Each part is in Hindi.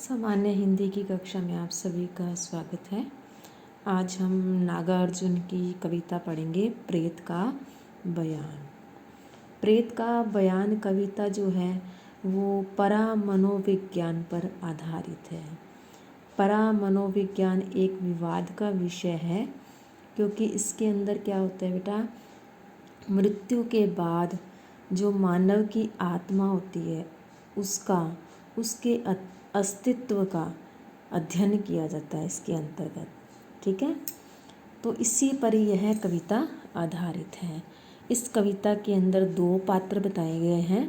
सामान्य हिंदी की कक्षा में आप सभी का स्वागत है। आज हम नागार्जुन की कविता पढ़ेंगे प्रेत का बयान। प्रेत का बयान कविता जो है वो परा मनोविज्ञान पर आधारित है। परा मनोविज्ञान एक विवाद का विषय है क्योंकि इसके अंदर क्या होता है बेटा, मृत्यु के बाद जो मानव की आत्मा होती है उसके अस्तित्व का अध्ययन किया जाता है इसके अंतर्गत। ठीक है, तो इसी पर यह कविता आधारित है। इस कविता के अंदर दो पात्र बताए गए हैं।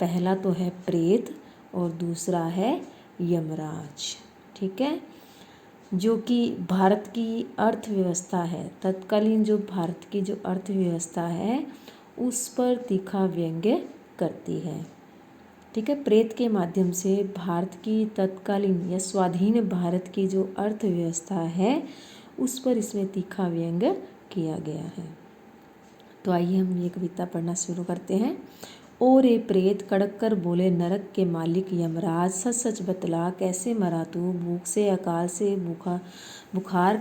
पहला तो है प्रेत और दूसरा है यमराज। ठीक है, जो कि भारत की अर्थव्यवस्था है, तत्कालीन जो भारत की जो अर्थव्यवस्था है उस पर तीखा व्यंग्य करती है। ठीक है, प्रेत के माध्यम से भारत की तत्कालीन या स्वाधीन भारत की जो अर्थव्यवस्था है उस पर इसमें तीखा व्यंग्य किया गया है। तो आइए हम ये कविता पढ़ना शुरू करते हैं। ओ रे प्रेत कड़क कर बोले नरक के मालिक यमराज, सच सच बतला कैसे मरा तू, भूख से, अकाल से, बुखार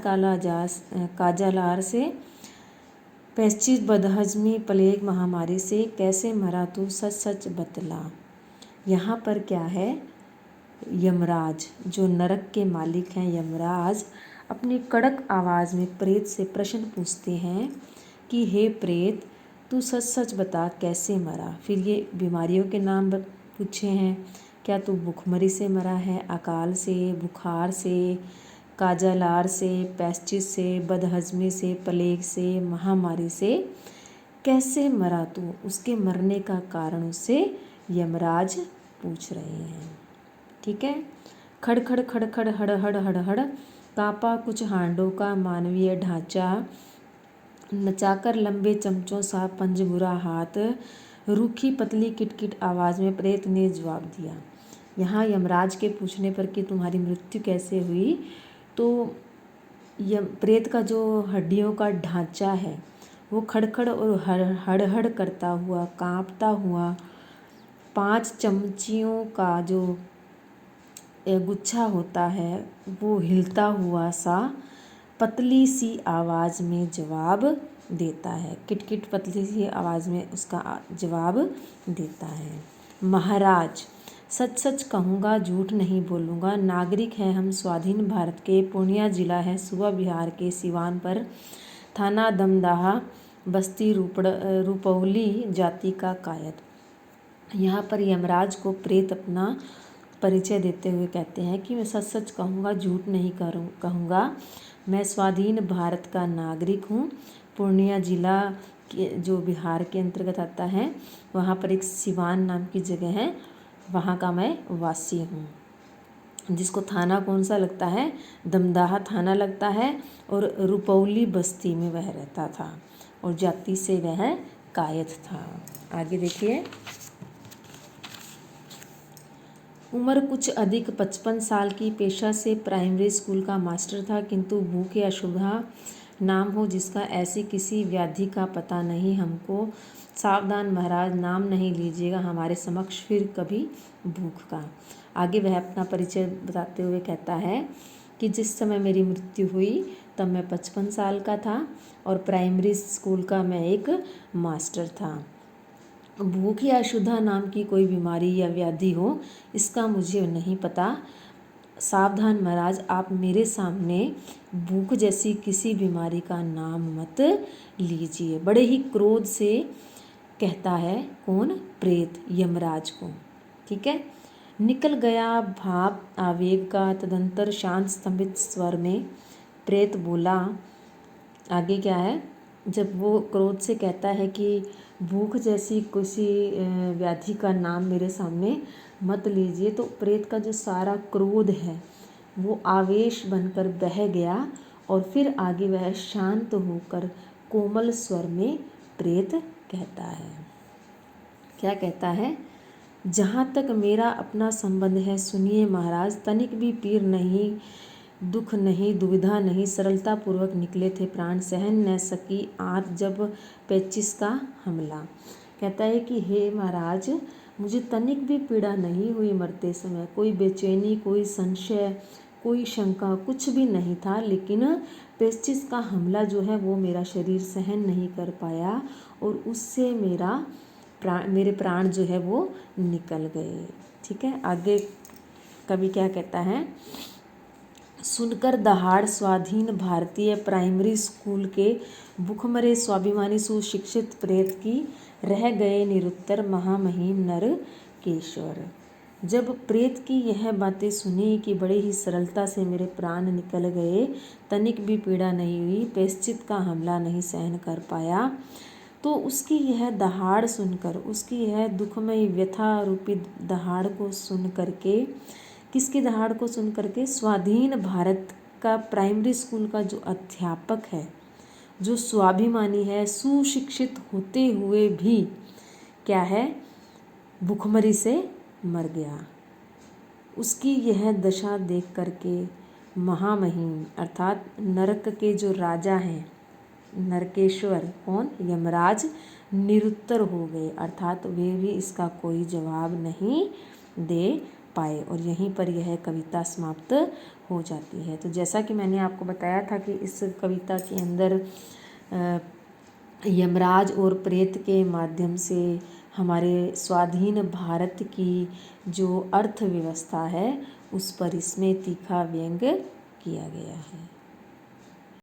काजालार से, पैचिस बदहजमी प्लेग महामारी से, कैसे मरा तू सच सच बतला। यहाँ पर क्या है, यमराज जो नरक के मालिक हैं, यमराज अपनी कड़क आवाज़ में प्रेत से प्रश्न पूछते हैं कि हे प्रेत तू सच सच बता कैसे मरा। फिर ये बीमारियों के नाम पूछे हैं, क्या तू भूखमरी से मरा है, अकाल से, बुखार से, काजालार से, पैचिस से, बदहजमी से, प्लेग से, महामारी से कैसे मरा तू। उसके मरने का कारण उससे यमराज पूछ रहे हैं। ठीक है, खड़ खड़ खड़ खड़ हड़ हड़ हड़ हड़ कांपा कुछ हांडों का मानवीय ढांचा, नचाकर लंबे चमचों सा पंजमुरा हाथ, रूखी पतली किटकिट आवाज़ में प्रेत ने जवाब दिया। यहाँ यमराज के पूछने पर कि तुम्हारी मृत्यु कैसे हुई, तो प्रेत का जो हड्डियों का ढांचा है वो खड़खड़ और हड़हड़ करता हुआ, कांपता हुआ, 5 चमचियों का जो गुच्छा होता है वो हिलता हुआ सा पतली सी आवाज़ में जवाब देता है। किटकिट पतली सी आवाज़ में उसका जवाब देता है। महाराज सच सच कहूँगा, झूठ नहीं बोलूँगा, नागरिक हैं हम स्वाधीन भारत के, पूर्णिया जिला है सूबा बिहार के सिवान पर, थाना दमदाहा, बस्ती रुपौली जाति का कायद। यहाँ पर यमराज को प्रेत अपना परिचय देते हुए कहते हैं कि मैं सच सच कहूँगा, झूठ नहीं कहूँगा, मैं स्वाधीन भारत का नागरिक हूँ। पूर्णिया जिला के जो बिहार के अंतर्गत आता है, वहाँ पर एक सिवान नाम की जगह है, वहाँ का मैं वासी हूँ। जिसको थाना कौन सा लगता है, दमदाहा थाना लगता है, और रुपौली बस्ती में वह रहता था और जाति से वह कायद था। आगे देखिए, उम्र कुछ अधिक 55 साल की, पेशा से प्राइमरी स्कूल का मास्टर था, किंतु भूख या अशुभा नाम हो जिसका ऐसी किसी व्याधि का पता नहीं हमको। सावधान महाराज, नाम नहीं लीजिएगा हमारे समक्ष फिर कभी भूख का। आगे वह अपना परिचय बताते हुए कहता है कि जिस समय मेरी मृत्यु हुई तब मैं 55 साल का था और प्राइमरी स्कूल का मैं एक मास्टर था। भूख या अशुद्धा नाम की कोई बीमारी या व्याधि हो इसका मुझे नहीं पता। सावधान महाराज, आप मेरे सामने भूख जैसी किसी बीमारी का नाम मत लीजिए। बड़े ही क्रोध से कहता है कौन, प्रेत यमराज को। ठीक है, निकल गया भाव आवेग का, तदंतर शांत स्तंभित स्वर में प्रेत बोला। आगे क्या है, जब वो क्रोध से कहता है कि भूख जैसी किसी व्याधि का नाम मेरे सामने मत लीजिए, तो प्रेत का जो सारा क्रोध है वो आवेश बनकर बह गया और फिर आगे वह शांत होकर कोमल स्वर में प्रेत कहता है। क्या कहता है, जहाँ तक मेरा अपना संबंध है सुनिए महाराज, तनिक भी पीर नहीं, दुख नहीं, दुविधा नहीं, सरलता पूर्वक निकले थे प्राण, सहन न सकी आंत जब पेचिस का हमला। कहता है कि हे महाराज, मुझे तनिक भी पीड़ा नहीं हुई मरते समय, कोई बेचैनी, कोई संशय, कोई शंका, कुछ भी नहीं था। लेकिन पेस्टिस का हमला जो है वो मेरा शरीर सहन नहीं कर पाया और उससे मेरे प्राण जो है वो निकल गए। ठीक है, आगे कवि क्या कहता है, सुनकर दहाड़ स्वाधीन भारतीय प्राइमरी स्कूल के भूखमरे स्वाभिमानी सुशिक्षित प्रेत की रह गए निरुत्तर महामहिम नरकेश्वर। जब प्रेत की यह बातें सुनी कि बड़े ही सरलता से मेरे प्राण निकल गए, तनिक भी पीड़ा नहीं हुई, पेश्चित का हमला नहीं सहन कर पाया, तो उसकी यह दहाड़ सुनकर, उसकी यह दुखमयी व्यथा रूपी दहाड़ को सुन करके, किसकी दहाड़ को सुन करके, स्वाधीन भारत का प्राइमरी स्कूल का जो अध्यापक है, जो स्वाभिमानी है, सुशिक्षित होते हुए भी क्या है, भूखमरी से मर गया। उसकी यह दशा देख करके महामहिम अर्थात नरक के जो राजा हैं, नरकेश्वर कौन, यमराज, निरुत्तर हो गए, अर्थात वे भी इसका कोई जवाब नहीं दे पाए। और यहीं पर यह कविता समाप्त हो जाती है। तो जैसा कि मैंने आपको बताया था कि इस कविता के अंदर यमराज और प्रेत के माध्यम से हमारे स्वाधीन भारत की जो अर्थव्यवस्था है उस पर इसमें तीखा व्यंग किया गया है।